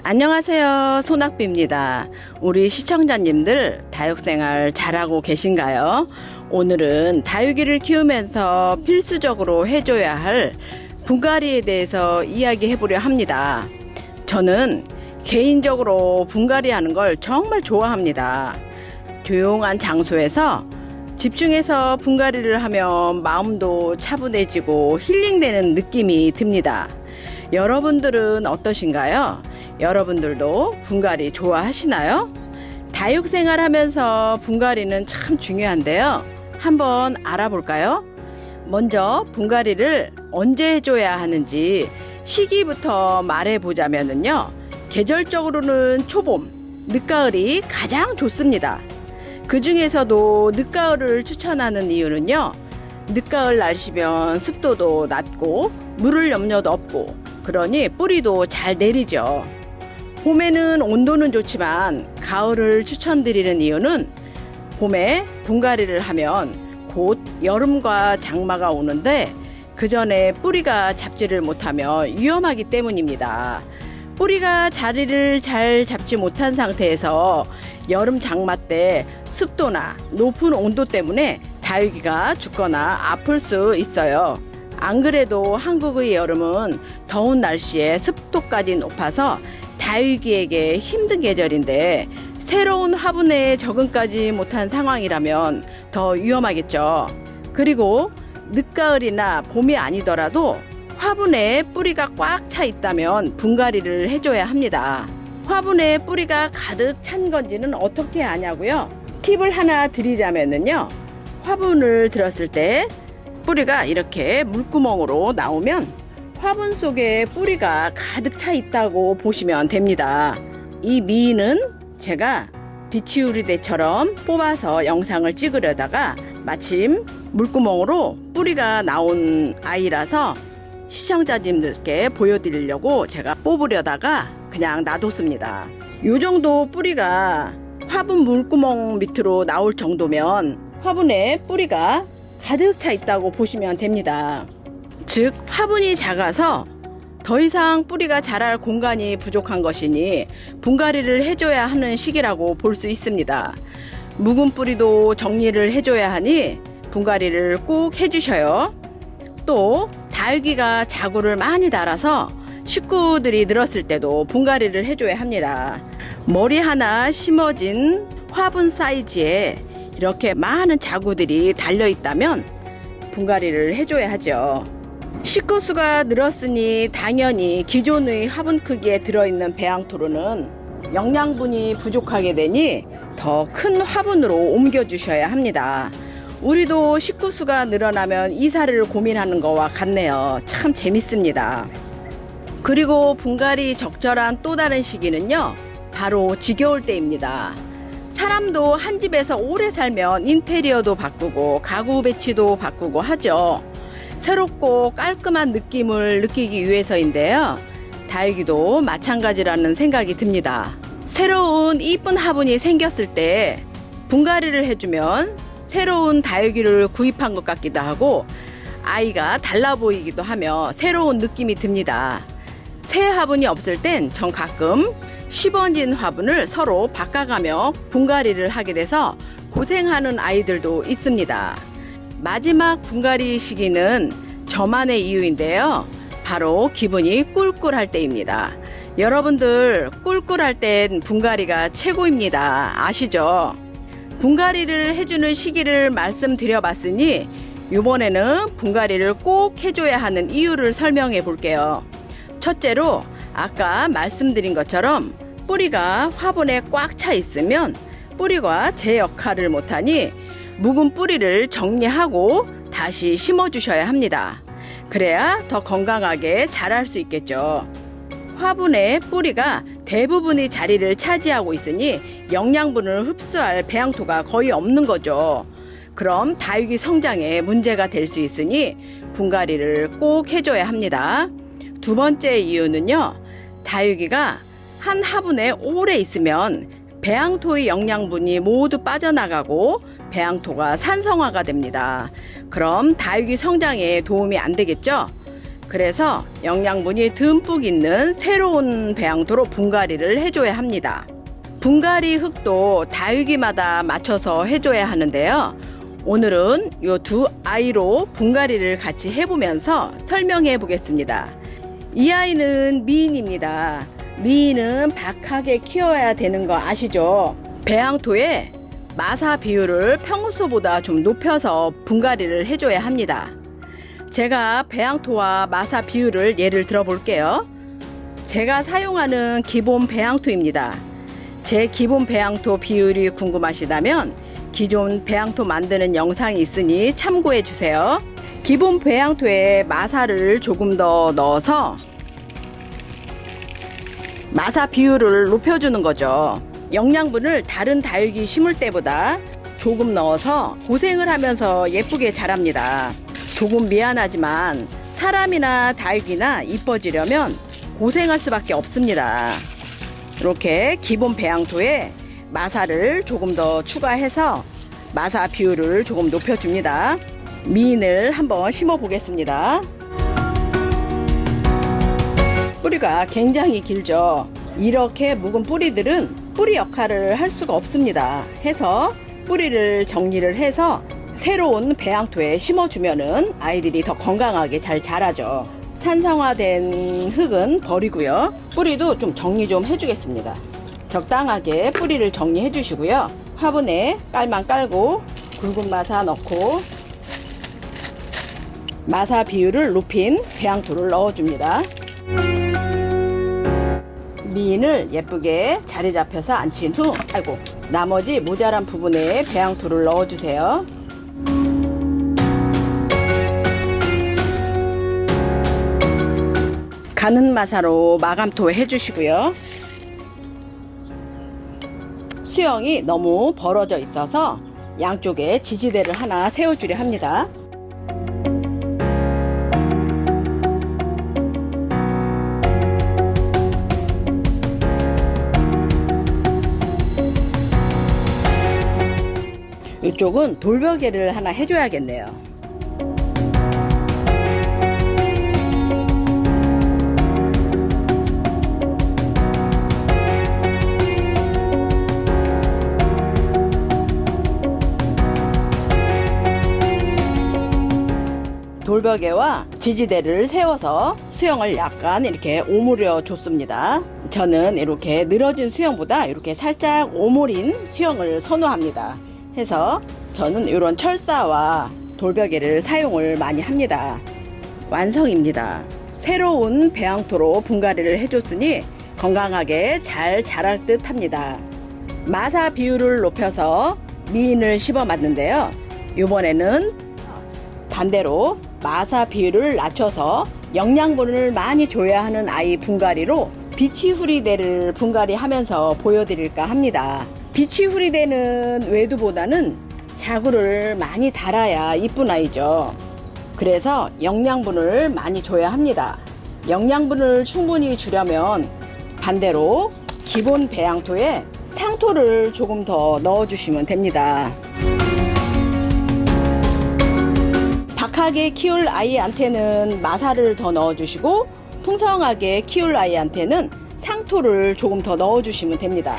안녕하세요. 소낙비입니다. 우리 시청자님들 다육생활 잘하고 계신가요? 오늘은 다육이를 키우면서 필수적으로 해줘야 할 분갈이에 대해서 이야기해 보려 합니다. 저는 개인적으로 분갈이 하는 걸 정말 좋아합니다. 조용한 장소에서 집중해서 분갈이를 하면 마음도 차분해지고 힐링되는 느낌이 듭니다. 여러분들은 어떠신가요? 여러분들도 분갈이 좋아하시나요? 다육생활 하면서 분갈이는 참 중요한데요. 한번 알아볼까요? 먼저 분갈이를 언제 해줘야 하는지 시기부터 말해보자면요. 계절적으로는 초봄, 늦가을이 가장 좋습니다. 그 중에서도 늦가을을 추천하는 이유는요. 늦가을 날씨면 습도도 낮고 물을 염려도 없고 그러니 뿌리도 잘 내리죠. 봄에는 온도는 좋지만 가을을 추천드리는 이유는 봄에 분갈이를 하면 곧 여름과 장마가 오는데 그 전에 뿌리가 잡지를 못하며 위험하기 때문입니다. 뿌리가 자리를 잘 잡지 못한 상태에서 여름 장마 때 습도나 높은 온도 때문에 다육이가 죽거나 아플 수 있어요. 안 그래도 한국의 여름은 더운 날씨에 습도까지 높아서 다육이에게 힘든 계절인데 새로운 화분에 적응까지 못한 상황이라면 더 위험하겠죠. 그리고 늦가을이나 봄이 아니더라도 화분에 뿌리가 꽉 차 있다면 분갈이를 해줘야 합니다. 화분에 뿌리가 가득 찬 건지는 어떻게 아냐고요? 팁을 하나 드리자면요. 화분을 들었을 때 뿌리가 이렇게 물구멍으로 나오면 화분 속에 뿌리가 가득 차 있다고 보시면 됩니다. 이 미인은 제가 비치우리대처럼 뽑아서 영상을 찍으려다가 마침 물구멍으로 뿌리가 나온 아이라서 시청자님들께 보여드리려고 제가 뽑으려다가 그냥 놔뒀습니다. 이 정도 뿌리가 화분 물구멍 밑으로 나올 정도면 화분에 뿌리가 가득 차 있다고 보시면 됩니다. 즉 화분이 작아서 더 이상 뿌리가 자랄 공간이 부족한 것이니 분갈이를 해줘야 하는 시기라고 볼 수 있습니다. 묵은 뿌리도 정리를 해줘야 하니 분갈이를 꼭 해주셔요. 또 다육이가 자구를 많이 달아서 식구들이 늘었을 때도 분갈이를 해줘야 합니다. 머리 하나 심어진 화분 사이즈에 이렇게 많은 자구들이 달려있다면 분갈이를 해줘야 하죠. 식구 수가 늘었으니 당연히 기존의 화분 크기에 들어있는 배양토로는 영양분이 부족하게 되니 더 큰 화분으로 옮겨주셔야 합니다. 우리도 식구 수가 늘어나면 이사를 고민하는 거와 같네요. 참 재밌습니다. 그리고 분갈이 적절한 또 다른 시기는요. 바로 지겨울 때입니다. 사람도 한 집에서 오래 살면 인테리어도 바꾸고 가구 배치도 바꾸고 하죠. 새롭고 깔끔한 느낌을 느끼기 위해서인데요. 다육이도 마찬가지라는 생각이 듭니다. 새로운 이쁜 화분이 생겼을 때 분갈이를 해주면 새로운 다육이를 구입한 것 같기도 하고 아이가 달라 보이기도 하며 새로운 느낌이 듭니다. 새 화분이 없을 땐 전 가끔 시번진 화분을 서로 바꿔가며 분갈이를 하게 돼서 고생하는 아이들도 있습니다. 마지막 분갈이 시기는 저만의 이유인데요. 바로 기분이 꿀꿀할 때입니다. 여러분들 꿀꿀할 땐 분갈이가 최고입니다. 아시죠? 분갈이를 해주는 시기를 말씀드려봤으니 이번에는 분갈이를 꼭 해줘야 하는 이유를 설명해 볼게요. 첫째로 아까 말씀드린 것처럼 뿌리가 화분에 꽉 차 있으면 뿌리가 제 역할을 못하니 묵은 뿌리를 정리하고 다시 심어주셔야 합니다. 그래야 더 건강하게 자랄 수 있겠죠. 화분에 뿌리가 대부분의 자리를 차지하고 있으니 영양분을 흡수할 배양토가 거의 없는 거죠. 그럼 다육이 성장에 문제가 될 수 있으니 분갈이를 꼭 해줘야 합니다. 두 번째 이유는요. 다육이가 한 화분에 오래 있으면 배양토의 영양분이 모두 빠져나가고 배양토가 산성화가 됩니다. 그럼 다육이 성장에 도움이 안 되겠죠? 그래서 영양분이 듬뿍 있는 새로운 배양토로 분갈이를 해줘야 합니다. 분갈이 흙도 다육이마다 맞춰서 해줘야 하는데요. 오늘은 이 두 아이로 분갈이를 같이 해보면서 설명해 보겠습니다. 이 아이는 미인입니다. 미인은 박하게 키워야 되는 거 아시죠? 배양토에 마사 비율을 평소보다 좀 높여서 분갈이를 해줘야 합니다. 제가 배양토와 마사 비율을 예를 들어 볼게요. 제가 사용하는 기본 배양토입니다. 제 기본 배양토 비율이 궁금하시다면 기존 배양토 만드는 영상이 있으니 참고해 주세요. 기본 배양토에 마사를 조금 더 넣어서 마사 비율을 높여주는 거죠. 영양분을 다른 다육이 심을 때보다 조금 넣어서 고생을 하면서 예쁘게 자랍니다. 조금 미안하지만 사람이나 다육이나 이뻐지려면 고생할 수밖에 없습니다. 이렇게 기본 배양토에 마사를 조금 더 추가해서 마사 비율을 조금 높여줍니다. 미인을 한번 심어 보겠습니다. 뿌리가 굉장히 길죠. 이렇게 묵은 뿌리들은 뿌리 역할을 할 수가 없습니다. 해서 뿌리를 정리를 해서 새로운 배양토에 심어주면은 아이들이 더 건강하게 잘 자라죠. 산성화된 흙은 버리고요. 뿌리도 좀 정리 좀 해주겠습니다. 적당하게 뿌리를 정리해 주시고요. 화분에 깔만 깔고 굵은 마사 넣고 마사 비율을 높인 배양토를 넣어줍니다. 미인을 예쁘게 자리 잡혀서 앉힌 후 나머지 모자란 부분에 배양토를 넣어주세요. 가는 마사로 마감토 해주시고요. 수영이 너무 벌어져 있어서 양쪽에 지지대를 하나 세워주려 합니다. 이쪽은 돌벽에를 하나 해줘야겠네요. 돌벽에와 지지대를 세워서 수영을 약간 이렇게 오므려 줬습니다. 저는 이렇게 늘어진 수영보다 이렇게 살짝 오므린 수영을 선호합니다. 해서 저는 이런 철사와 돌벽에를 사용을 많이 합니다. 완성입니다. 새로운 배양토로 분갈이를 해줬으니 건강하게 잘 자랄 듯 합니다. 마사 비율을 높여서 미인을 심어봤는데요. 이번에는 반대로 마사 비율을 낮춰서 영양분을 많이 줘야 하는 아이 분갈이로 비치후리대를 분갈이하면서 보여드릴까 합니다. 비치후리대는 외두보다는 자구를 많이 달아야 이쁜 아이죠. 그래서 영양분을 많이 줘야 합니다. 영양분을 충분히 주려면 반대로 기본 배양토에 상토를 조금 더 넣어주시면 됩니다. 박하게 키울 아이한테는 마사를 더 넣어주시고 풍성하게 키울 아이한테는 상토를 조금 더 넣어주시면 됩니다.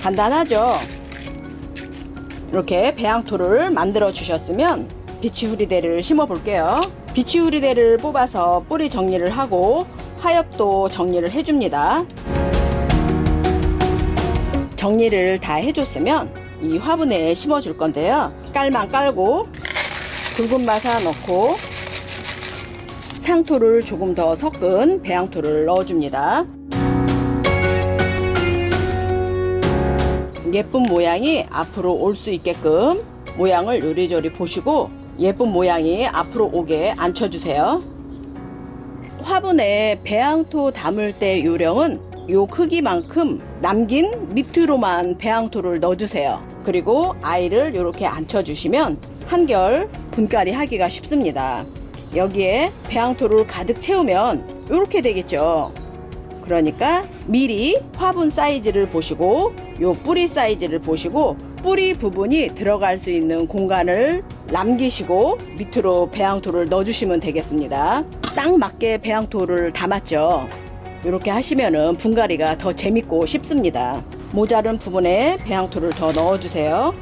간단하죠? 이렇게 배양토를 만들어 주셨으면 비치후리대를 심어 볼게요. 비치후리대를 뽑아서 뿌리 정리를 하고 하엽도 정리를 해줍니다. 정리를 다 해줬으면 이 화분에 심어 줄 건데요. 깔만 깔고 굵은 마사 넣고 상토를 조금 더 섞은 배양토를 넣어줍니다. 예쁜 모양이 앞으로 올 수 있게끔 모양을 요리조리 보시고 예쁜 모양이 앞으로 오게 앉혀주세요. 화분에 배양토 담을 때 요령은 요 크기만큼 남긴 밑으로만 배양토를 넣어주세요. 그리고 아이를 이렇게 앉혀주시면 한결 분갈이 하기가 쉽습니다. 여기에 배양토를 가득 채우면 이렇게 되겠죠. 그러니까 미리 화분 사이즈를 보시고 요 뿌리 사이즈를 보시고 뿌리 부분이 들어갈 수 있는 공간을 남기시고 밑으로 배양토를 넣어주시면 되겠습니다. 딱 맞게 배양토를 담았죠. 이렇게 하시면은 분갈이가 더 재밌고 쉽습니다. 모자른 부분에 배양토를 더 넣어주세요.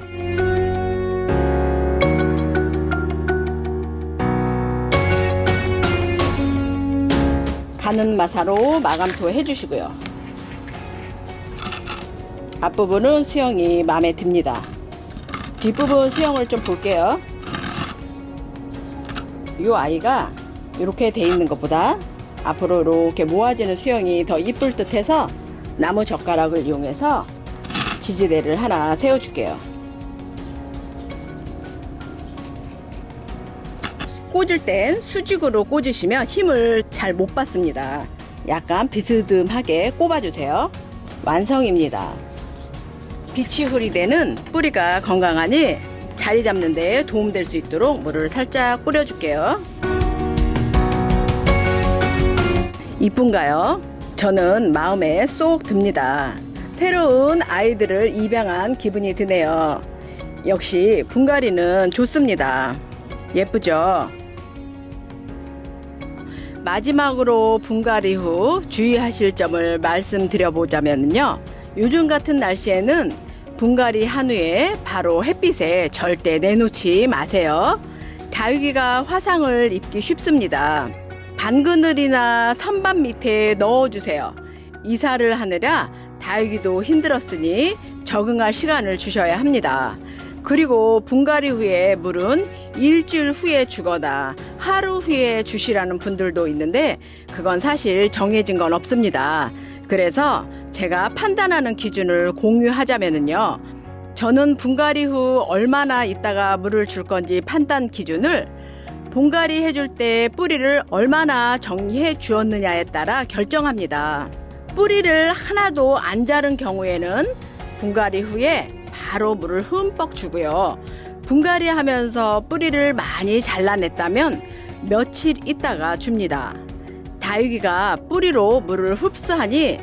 가는 마사로 마감토 해주시고요. 앞부분은 수영이 마음에 듭니다. 뒷부분 수영을 좀 볼게요. 이 아이가 이렇게 돼 있는 것보다 앞으로 이렇게 모아지는 수영이 더 이쁠 듯 해서 나무 젓가락을 이용해서 지지대를 하나 세워줄게요. 꽂을 땐 수직으로 꽂으시면 힘을 잘 못 받습니다. 약간 비스듬하게 꼽아주세요. 완성입니다. 비치후리대는 뿌리가 건강하니 자리 잡는 데 도움될 수 있도록 물을 살짝 뿌려줄게요. 이쁜가요? 저는 마음에 쏙 듭니다. 새로운 아이들을 입양한 기분이 드네요. 역시 분갈이는 좋습니다. 예쁘죠? 마지막으로 분갈이 후 주의하실 점을 말씀드려보자면요. 요즘 같은 날씨에는 분갈이 한 후에 바로 햇빛에 절대 내놓지 마세요. 다육이가 화상을 입기 쉽습니다. 반그늘이나 선반 밑에 넣어주세요. 이사를 하느라 다육이도 힘들었으니 적응할 시간을 주셔야 합니다. 그리고 분갈이 후에 물은 일주일 후에 주거나 하루 후에 주시라는 분들도 있는데 그건 사실 정해진 건 없습니다. 그래서 제가 판단하는 기준을 공유하자면요. 저는 분갈이 후 얼마나 있다가 물을 줄 건지 판단 기준을 분갈이 해줄 때 뿌리를 얼마나 정리해 주었느냐에 따라 결정합니다. 뿌리를 하나도 안 자른 경우에는 분갈이 후에 바로 물을 흠뻑 주고요. 분갈이 하면서 뿌리를 많이 잘라냈다면 며칠 있다가 줍니다. 다육이가 뿌리로 물을 흡수하니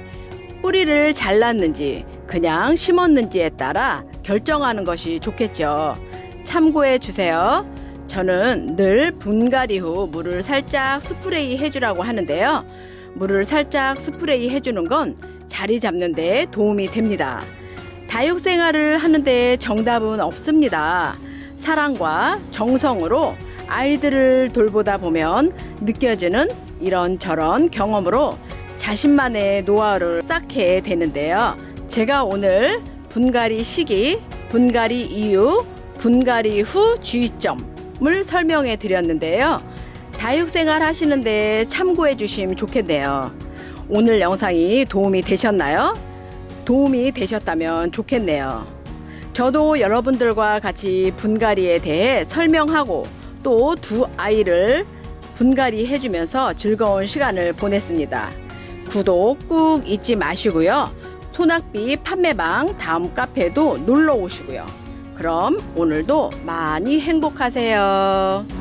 뿌리를 잘랐는지 그냥 심었는지에 따라 결정하는 것이 좋겠죠. 참고해 주세요. 저는 늘 분갈이 후 물을 살짝 스프레이 해주라고 하는데요. 물을 살짝 스프레이 해주는 건 자리 잡는 데 도움이 됩니다. 다육 생활을 하는데 정답은 없습니다. 사랑과 정성으로 아이들을 돌보다 보면 느껴지는 이런저런 경험으로 자신만의 노하우를 쌓게 되는데요. 제가 오늘 분갈이 시기, 분갈이 이후, 분갈이 후 주의점을 설명해 드렸는데요. 다육생활 하시는데 참고해 주시면 좋겠네요. 오늘 영상이 도움이 되셨나요? 도움이 되셨다면 좋겠네요. 저도 여러분들과 같이 분갈이에 대해 설명하고 또 두 아이를 분갈이 해주면서 즐거운 시간을 보냈습니다. 구독 꾹 잊지 마시고요. 소낙비 판매방 다음 카페도 놀러 오시고요. 그럼 오늘도 많이 행복하세요.